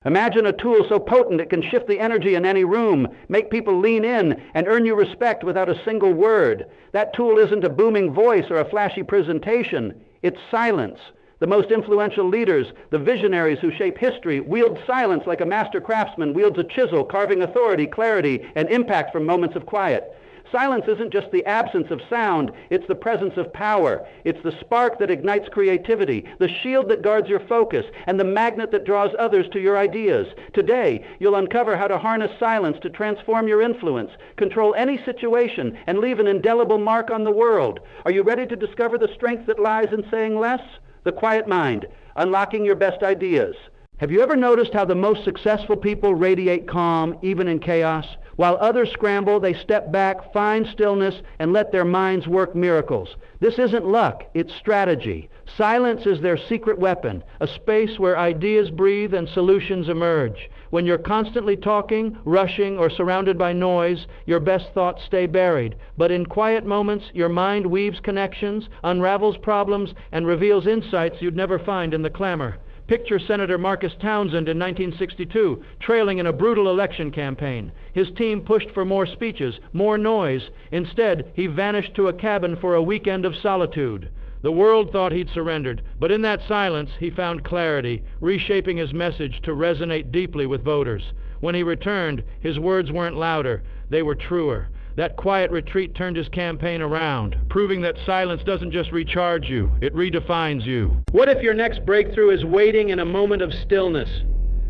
Imagine a tool so potent it can shift the energy in any room, make people lean in, and earn you respect without a single word. That tool isn't a booming voice or a flashy presentation. It's silence. The most influential leaders, the visionaries who shape history, wield silence like a master craftsman wields a chisel, carving authority, clarity, and impact from moments of quiet. Silence isn't just the absence of sound, it's the presence of power. It's the spark that ignites creativity, the shield that guards your focus, and the magnet that draws others to your ideas. Today, you'll uncover how to harness silence to transform your influence, control any situation, and leave an indelible mark on the world. Are you ready to discover the strength that lies in saying less? The quiet mind, unlocking your best ideas. Have you ever noticed how the most successful people radiate calm, even in chaos? While others scramble, they step back, find stillness, and let their minds work miracles. This isn't luck, it's strategy. Silence is their secret weapon, a space where ideas breathe and solutions emerge. When you're constantly talking, rushing, or surrounded by noise, your best thoughts stay buried. But in quiet moments, your mind weaves connections, unravels problems, and reveals insights you'd never find in the clamor. Picture Senator Marcus Townsend in 1962, trailing in a brutal election campaign. His team pushed for more speeches, more noise. Instead, he vanished to a cabin for a weekend of solitude. The world thought he'd surrendered, but in that silence, he found clarity, reshaping his message to resonate deeply with voters. When he returned, his words weren't louder, they were truer. That quiet retreat turned his campaign around, proving that silence doesn't just recharge you, it redefines you. What if your next breakthrough is waiting in a moment of stillness?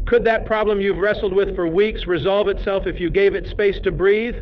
Could that problem you've wrestled with for weeks resolve itself if you gave it space to breathe?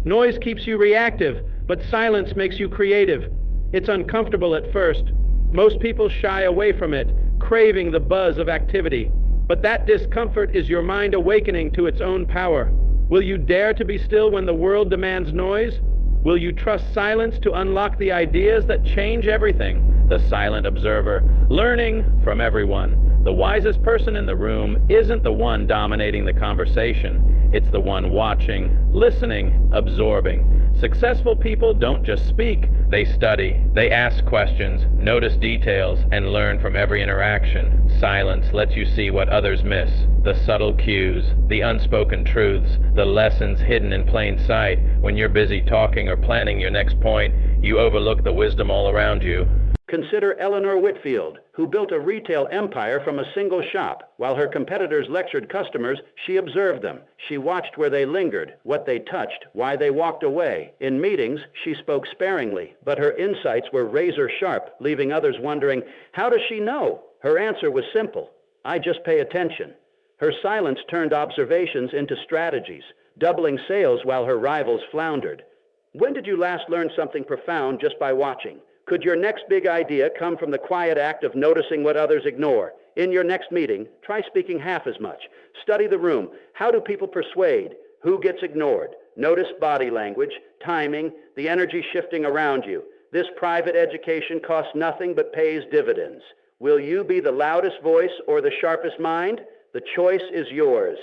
Noise keeps you reactive, but silence makes you creative. It's uncomfortable at first. Most people shy away from it, craving the buzz of activity. But that discomfort is your mind awakening to its own power. Will you dare to be still when the world demands noise? Will you trust silence to unlock the ideas that change everything? The silent observer, learning from everyone. The wisest person in the room isn't the one dominating the conversation. It's the one watching, listening, absorbing. Successful people don't just speak, they study. They ask questions, notice details, and learn from every interaction. Silence lets you see what others miss. The subtle cues, the unspoken truths, the lessons hidden in plain sight. When you're busy talking or planning your next point, you overlook the wisdom all around you. Consider Eleanor Whitfield, who built a retail empire from a single shop. While her competitors lectured customers, she observed them. She watched where they lingered, what they touched, why they walked away. In meetings, she spoke sparingly, but her insights were razor sharp, leaving others wondering, how does she know? Her answer was simple: I just pay attention. Her silence turned observations into strategies, doubling sales while her rivals floundered. When did you last learn something profound just by watching? Could your next big idea come from the quiet act of noticing what others ignore? In your next meeting, try speaking half as much. Study the room. How do people persuade? Who gets ignored? Notice body language, timing, the energy shifting around you. This private education costs nothing but pays dividends. Will you be the loudest voice or the sharpest mind? The choice is yours.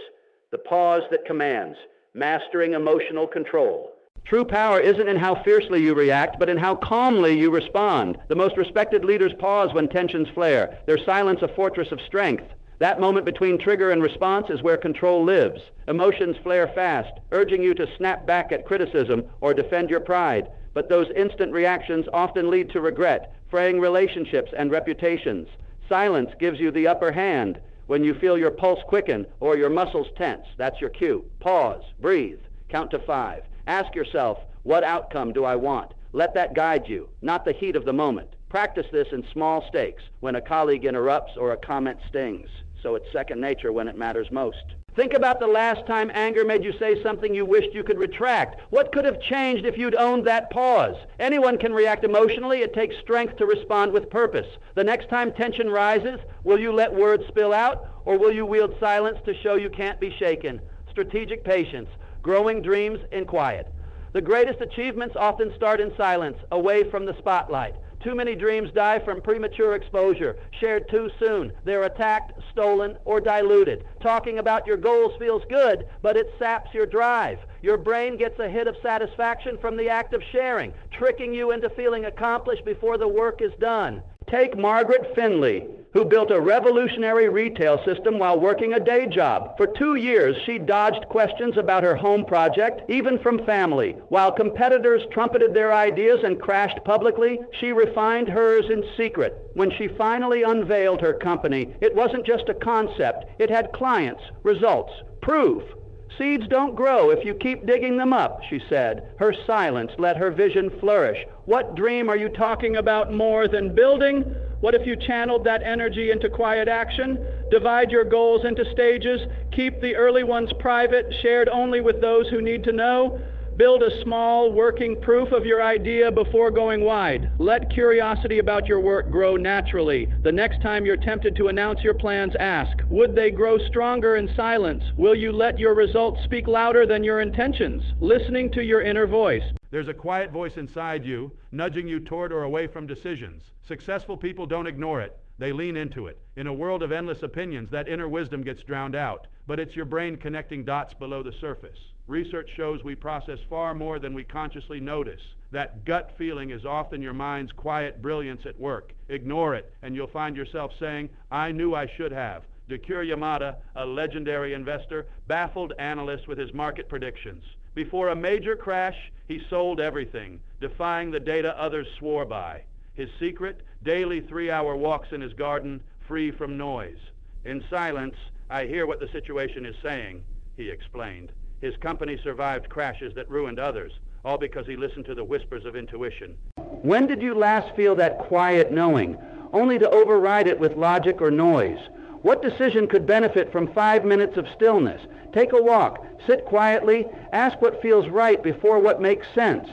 The pause that commands, mastering emotional control. True power isn't in how fiercely you react, but in how calmly you respond. The most respected leaders pause when tensions flare, their silence a fortress of strength. That moment between trigger and response is where control lives. Emotions flare fast, urging you to snap back at criticism or defend your pride. But those instant reactions often lead to regret, fraying relationships and reputations. Silence gives you the upper hand. When you feel your pulse quicken or your muscles tense, that's your cue. Pause, breathe, count to 5. Ask yourself, what outcome do I want? Let that guide you, not the heat of the moment. Practice this in small stakes, when a colleague interrupts or a comment stings, so it's second nature when it matters most. Think about the last time anger made you say something you wished you could retract. What could have changed if you'd owned that pause? Anyone can react emotionally. It takes strength to respond with purpose. The next time tension rises, will you let words spill out, or will you wield silence to show you can't be shaken? Strategic patience. Growing dreams in quiet. The greatest achievements often start in silence, away from the spotlight. Too many dreams die from premature exposure, shared too soon. They're attacked, stolen, or diluted. Talking about your goals feels good, but it saps your drive. Your brain gets a hit of satisfaction from the act of sharing, tricking you into feeling accomplished before the work is done. Take Margaret Finley, who built a revolutionary retail system while working a day job. For 2 years, she dodged questions about her home project, even from family. While competitors trumpeted their ideas and crashed publicly, she refined hers in secret. When she finally unveiled her company, it wasn't just a concept. It had clients, results, proof. Seeds don't grow if you keep digging them up, she said. Her silence let her vision flourish. What dream are you talking about more than building? What if you channeled that energy into quiet action? Divide your goals into stages. Keep the early ones private, shared only with those who need to know. Build a small working proof of your idea before going wide. Let curiosity about your work grow naturally. The next time you're tempted to announce your plans, ask, would they grow stronger in silence? Will you let your results speak louder than your intentions? Listening to your inner voice. There's a quiet voice inside you, nudging you toward or away from decisions. Successful people don't ignore it. They lean into it. In a world of endless opinions, that inner wisdom gets drowned out. But it's your brain connecting dots below the surface. Research shows we process far more than we consciously notice. That gut feeling is often your mind's quiet brilliance at work. Ignore it, and you'll find yourself saying, I knew I should have. Dacure Yamada, a legendary investor, baffled analysts with his market predictions. Before a major crash, he sold everything, defying the data others swore by. His secret, daily 3-hour walks in his garden, free from noise. In silence, I hear what the situation is saying, he explained. His company survived crashes that ruined others, all because he listened to the whispers of intuition. When did you last feel that quiet knowing, only to override it with logic or noise? What decision could benefit from 5 minutes of stillness? Take a walk, sit quietly, ask what feels right before what makes sense.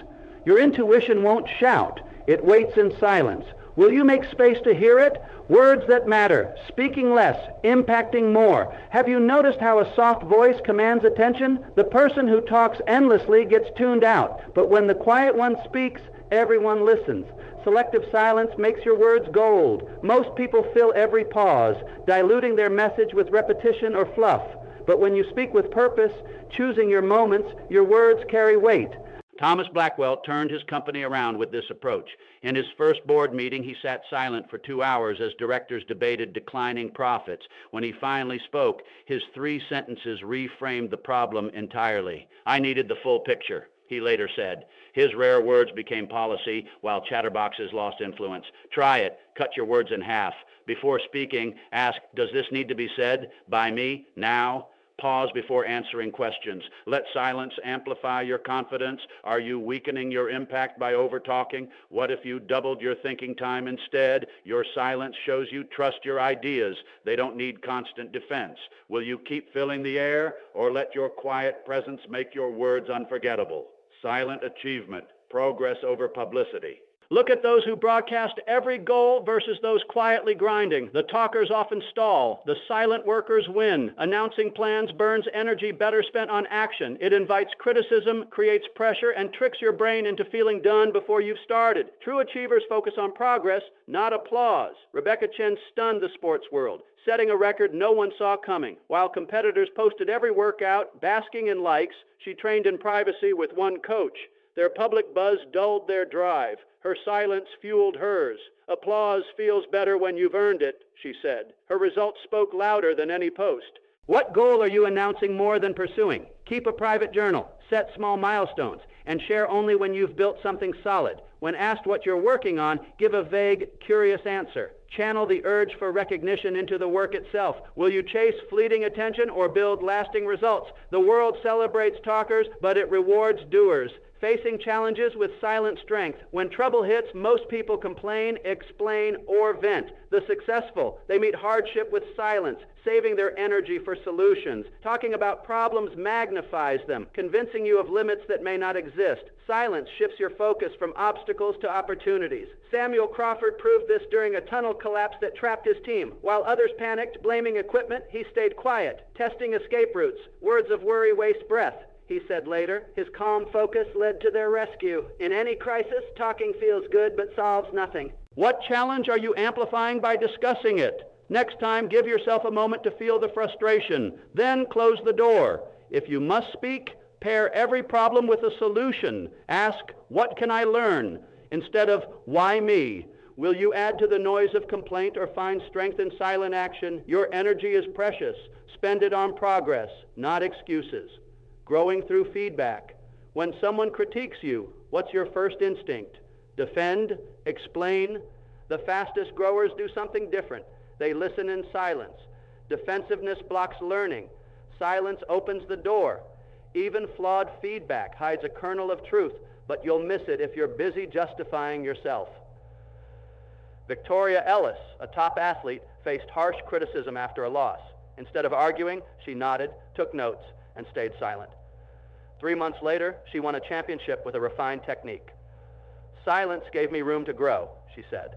Your intuition won't shout. It waits in silence. Will you make space to hear it? Words that matter, speaking less, impacting more. Have you noticed how a soft voice commands attention? The person who talks endlessly gets tuned out, but when the quiet one speaks, everyone listens. Selective silence makes your words gold. Most people fill every pause, diluting their message with repetition or fluff. But when you speak with purpose, choosing your moments, your words carry weight. Thomas Blackwell turned his company around with this approach. In his first board meeting, he sat silent for 2 hours as directors debated declining profits. When he finally spoke, his 3 sentences reframed the problem entirely. I needed the full picture, he later said. His rare words became policy, while chatterboxes lost influence. Try it. Cut your words in half. Before speaking, ask, does this need to be said? By me? Now? Pause before answering questions. Let silence amplify your confidence. Are you weakening your impact by over-talking? What if you doubled your thinking time instead? Your silence shows you trust your ideas. They don't need constant defense. Will you keep filling the air, or let your quiet presence make your words unforgettable? Silent achievement. Progress over publicity. Look at those who broadcast every goal versus those quietly grinding. The talkers often stall. The silent workers win. Announcing plans burns energy better spent on action. It invites criticism, creates pressure, and tricks your brain into feeling done before you've started. True achievers focus on progress, not applause. Rebecca Chen stunned the sports world, setting a record no one saw coming. While competitors posted every workout, basking in likes, she trained in privacy with one coach. Their public buzz dulled their drive. Her silence fueled hers. Applause feels better when you've earned it, she said. Her results spoke louder than any post. What goal are you announcing more than pursuing? Keep a private journal, set small milestones, and share only when you've built something solid. When asked what you're working on, give a vague, curious answer. Channel the urge for recognition into the work itself. Will you chase fleeting attention or build lasting results? The world celebrates talkers, but it rewards doers. Facing challenges with silent strength. When trouble hits, most people complain, explain, or vent. The successful, they meet hardship with silence, saving their energy for solutions. Talking about problems magnifies them, convincing you of limits that may not exist. Silence shifts your focus from obstacles to opportunities. Samuel Crawford proved this during a tunnel collapse that trapped his team. While others panicked, blaming equipment, he stayed quiet, testing escape routes. Words of worry waste breath, he said later. His calm focus led to their rescue. In any crisis, talking feels good but solves nothing. What challenge are you amplifying by discussing it? Next time, give yourself a moment to feel the frustration. Then close the door. If you must speak, pair every problem with a solution. Ask, what can I learn? Instead of, why me? Will you add to the noise of complaint or find strength in silent action? Your energy is precious. Spend it on progress, not excuses. Growing through feedback. When someone critiques you, what's your first instinct? Defend? Explain? The fastest growers do something different. They listen in silence. Defensiveness blocks learning. Silence opens the door. Even flawed feedback hides a kernel of truth, but you'll miss it if you're busy justifying yourself. Victoria Ellis, a top athlete, faced harsh criticism after a loss. Instead of arguing, she nodded, took notes, and stayed silent. 3 months later, she won a championship with a refined technique. Silence gave me room to grow, she said.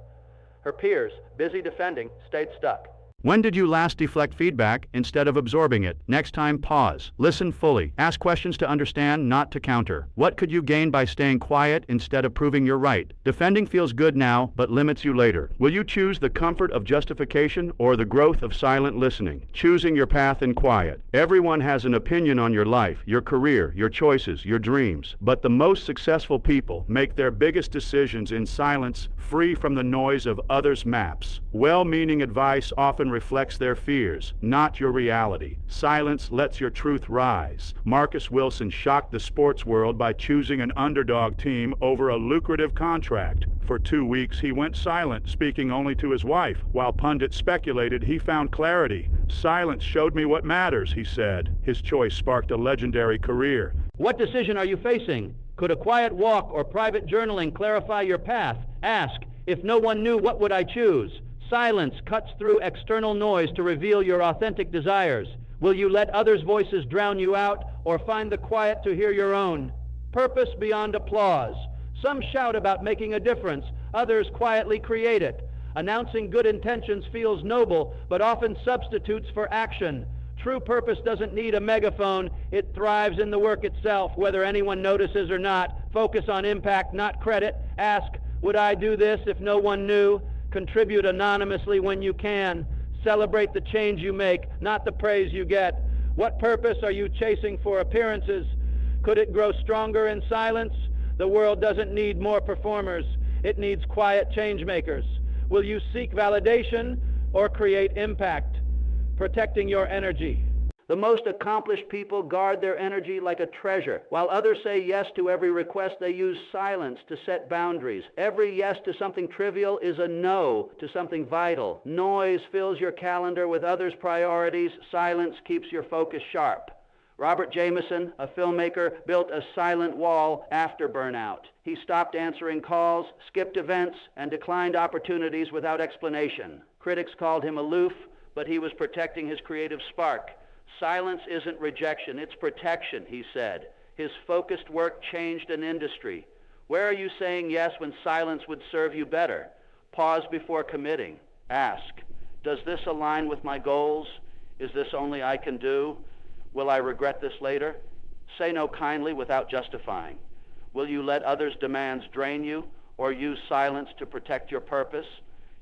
Her peers, busy defending, stayed stuck. When did you last deflect feedback instead of absorbing it? Next time, pause. Listen fully. Ask questions to understand, not to counter. What could you gain by staying quiet instead of proving you're right? Defending feels good now, but limits you later. Will you choose the comfort of justification or the growth of silent listening? Choosing your path in quiet. Everyone has an opinion on your life, your career, your choices, your dreams. But the most successful people make their biggest decisions in silence, free from the noise of others' maps. Well-meaning advice often reflects their fears, not your reality. Silence lets your truth rise. Marcus Wilson shocked the sports world by choosing an underdog team over a lucrative contract. For 2 weeks, he went silent, speaking only to his wife. While pundits speculated, he found clarity. Silence showed me what matters, he said. His choice sparked a legendary career. What decision are you facing? Could a quiet walk or private journaling clarify your path? Ask, if no one knew, what would I choose? Silence cuts through external noise to reveal your authentic desires. Will you let others' voices drown you out, or find the quiet to hear your own? Purpose beyond applause. Some shout about making a difference. Others quietly create it. Announcing good intentions feels noble, but often substitutes for action. True purpose doesn't need a megaphone. It thrives in the work itself, whether anyone notices or not. Focus on impact, not credit. Ask, would I do this if no one knew? Contribute anonymously when you can. Celebrate the change you make, not the praise you get. What purpose are you chasing for appearances? Could it grow stronger in silence? The world doesn't need more performers. It needs quiet change makers. Will you seek validation or create impact? Protecting your energy. The most accomplished people guard their energy like a treasure. While others say yes to every request, they use silence to set boundaries. Every yes to something trivial is a no to something vital. Noise fills your calendar with others' priorities. Silence keeps your focus sharp. Robert Jameson, a filmmaker, built a silent wall after burnout. He stopped answering calls, skipped events, and declined opportunities without explanation. Critics called him aloof, but he was protecting his creative spark. Silence isn't rejection, it's protection, he said. His focused work changed an industry. Where are you saying yes when silence would serve you better? Pause before committing. Ask, does this align with my goals? Is this only I can do? Will I regret this later? Say no kindly without justifying. Will you let others' demands drain you, or use silence to protect your purpose?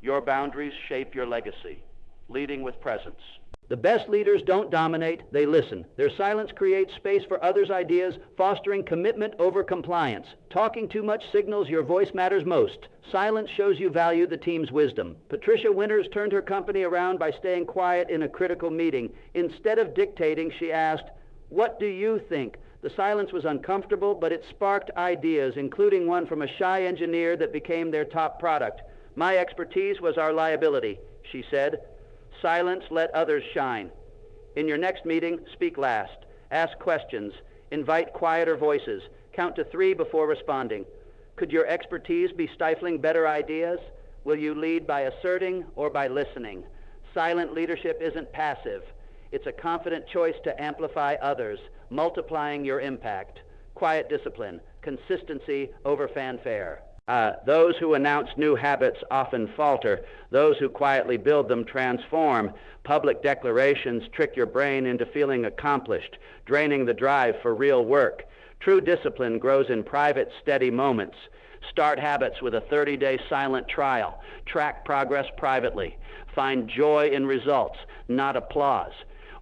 Your boundaries shape your legacy. Leading with presence. The best leaders don't dominate, they listen. Their silence creates space for others' ideas, fostering commitment over compliance. Talking too much signals your voice matters most. Silence shows you value the team's wisdom. Patricia Winters turned her company around by staying quiet in a critical meeting. Instead of dictating, she asked, "What do you think?" The silence was uncomfortable, but it sparked ideas, including one from a shy engineer that became their top product. "My expertise was our liability," she said. Silence let others shine. In your next meeting, speak last. Ask questions. Invite quieter voices. Count to 3 before responding. Could your expertise be stifling better ideas? Will you lead by asserting or by listening? Silent leadership isn't passive. It's a confident choice to amplify others, multiplying your impact. Quiet discipline, consistency over fanfare. Those who announce new habits often falter. Those who quietly build them transform. Public declarations trick your brain into feeling accomplished, draining the drive for real work. True discipline grows in private, steady moments. Start habits with a 30-day silent trial. Track progress privately. Find joy in results, not applause.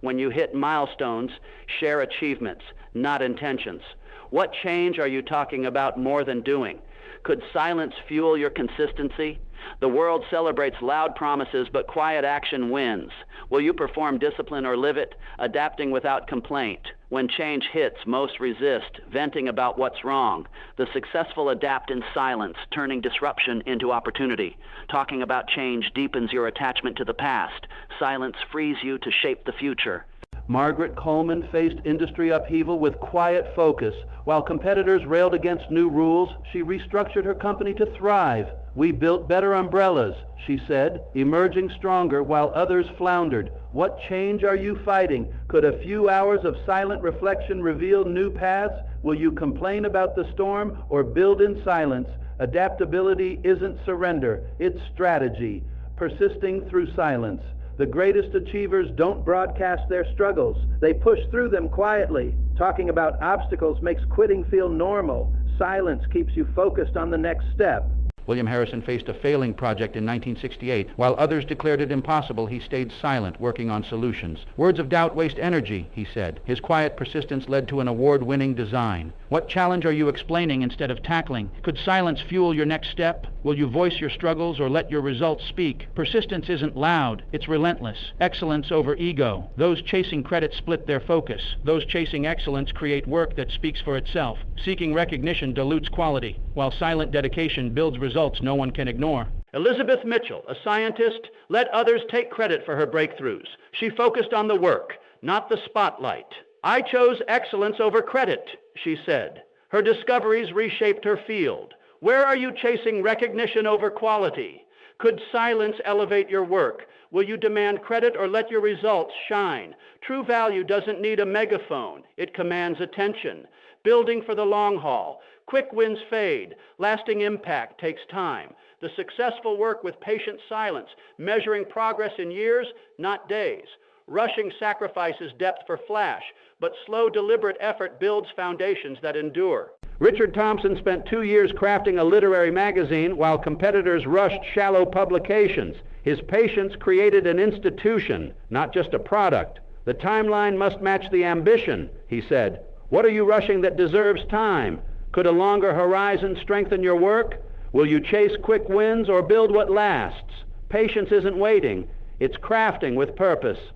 When you hit milestones, share achievements, not intentions. What change are you talking about more than doing? Could silence fuel your consistency? The world celebrates loud promises, but quiet action wins. Will you perform discipline or live it, adapting without complaint? When change hits, most resist, venting about what's wrong. The successful adapt in silence, turning disruption into opportunity. Talking about change deepens your attachment to the past. Silence frees you to shape the future. Margaret Coleman faced industry upheaval with quiet focus. While competitors railed against new rules, she restructured her company to thrive. "We built better umbrellas," she said, emerging stronger while others floundered. What change are you fighting? Could a few hours of silent reflection reveal new paths? Will you complain about the storm or build in silence? Adaptability isn't surrender, it's strategy, persisting through silence. The greatest achievers don't broadcast their struggles. They push through them quietly. Talking about obstacles makes quitting feel normal. Silence keeps you focused on the next step. William Harrison faced a failing project in 1968. While others declared it impossible, he stayed silent, working on solutions. "Words of doubt waste energy," he said. His quiet persistence led to an award-winning design. What challenge are you explaining instead of tackling? Could silence fuel your next step? Will you voice your struggles or let your results speak? Persistence isn't loud, it's relentless. Excellence over ego. Those chasing credit split their focus. Those chasing excellence create work that speaks for itself. Seeking recognition dilutes quality, while silent dedication builds results no one can ignore. Elizabeth Mitchell, a scientist, let others take credit for her breakthroughs. She focused on the work, not the spotlight. "I chose excellence over credit," she said. Her discoveries reshaped her field. Where are you chasing recognition over quality? Could silence elevate your work? Will you demand credit or let your results shine? True value doesn't need a megaphone. It commands attention. Building for the long haul. Quick wins fade. Lasting impact takes time. The successful work with patient silence, measuring progress in years, not days. Rushing sacrifices depth for flash, but slow, deliberate effort builds foundations that endure. Richard Thompson spent 2 years crafting a literary magazine while competitors rushed shallow publications. His patience created an institution, not just a product. "The timeline must match the ambition," he said. "What are you rushing that deserves time? Could a longer horizon strengthen your work? Will you chase quick wins or build what lasts? Patience isn't waiting, it's crafting with purpose."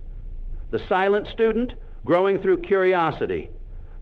The silent student, growing through curiosity.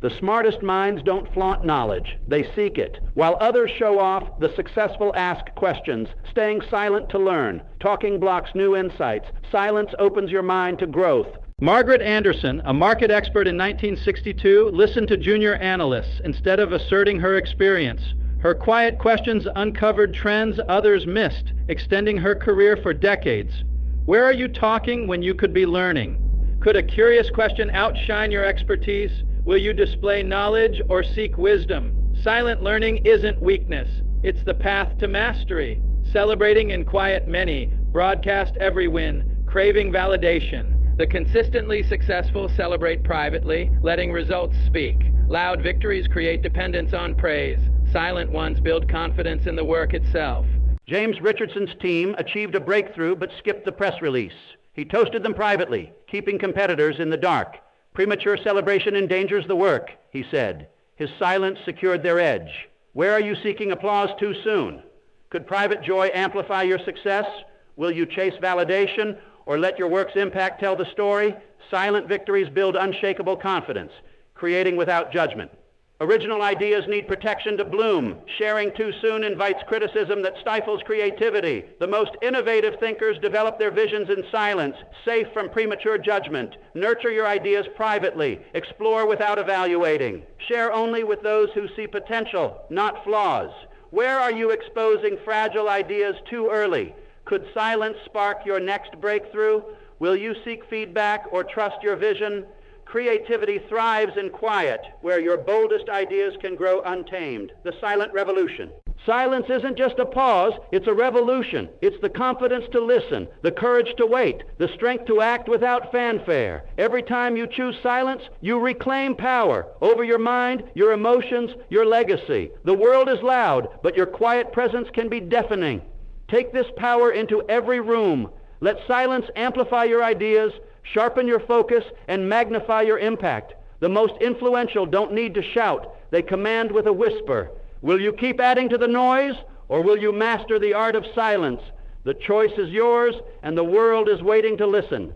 The smartest minds don't flaunt knowledge, they seek it. While others show off, the successful ask questions, staying silent to learn. Talking blocks new insights. Silence opens your mind to growth. Margaret Anderson, a market expert in 1962, listened to junior analysts instead of asserting her experience. Her quiet questions uncovered trends others missed, extending her career for decades. Where are you talking when you could be learning? Could a curious question outshine your expertise? Will you display knowledge or seek wisdom? Silent learning isn't weakness. It's the path to mastery. Celebrating in quiet many, broadcast every win, craving validation. The consistently successful celebrate privately, letting results speak. Loud victories create dependence on praise. Silent ones build confidence in the work itself. James Richardson's team achieved a breakthrough but skipped the press release. He toasted them privately, keeping competitors in the dark. "Premature celebration endangers the work," he said. His silence secured their edge. Where are you seeking applause too soon? Could private joy amplify your success? Will you chase validation or let your work's impact tell the story? Silent victories build unshakable confidence, creating without judgment. Original ideas need protection to bloom. Sharing too soon invites criticism that stifles creativity. The most innovative thinkers develop their visions in silence, safe from premature judgment. Nurture your ideas privately. Explore without evaluating. Share only with those who see potential, not flaws. Where are you exposing fragile ideas too early? Could silence spark your next breakthrough? Will you seek feedback or trust your vision? Creativity thrives in quiet, where your boldest ideas can grow untamed. The silent revolution. Silence isn't just a pause, it's a revolution. It's the confidence to listen, the courage to wait, the strength to act without fanfare. Every time you choose silence, you reclaim power over your mind, your emotions, your legacy. The world is loud, but your quiet presence can be deafening. Take this power into every room. Let silence amplify your ideas, Sharpen your focus and magnify your impact. The most influential don't need to shout. They command with a whisper. Will you keep adding to the noise, or will you master the art of silence? The choice is yours, and the world is waiting to listen.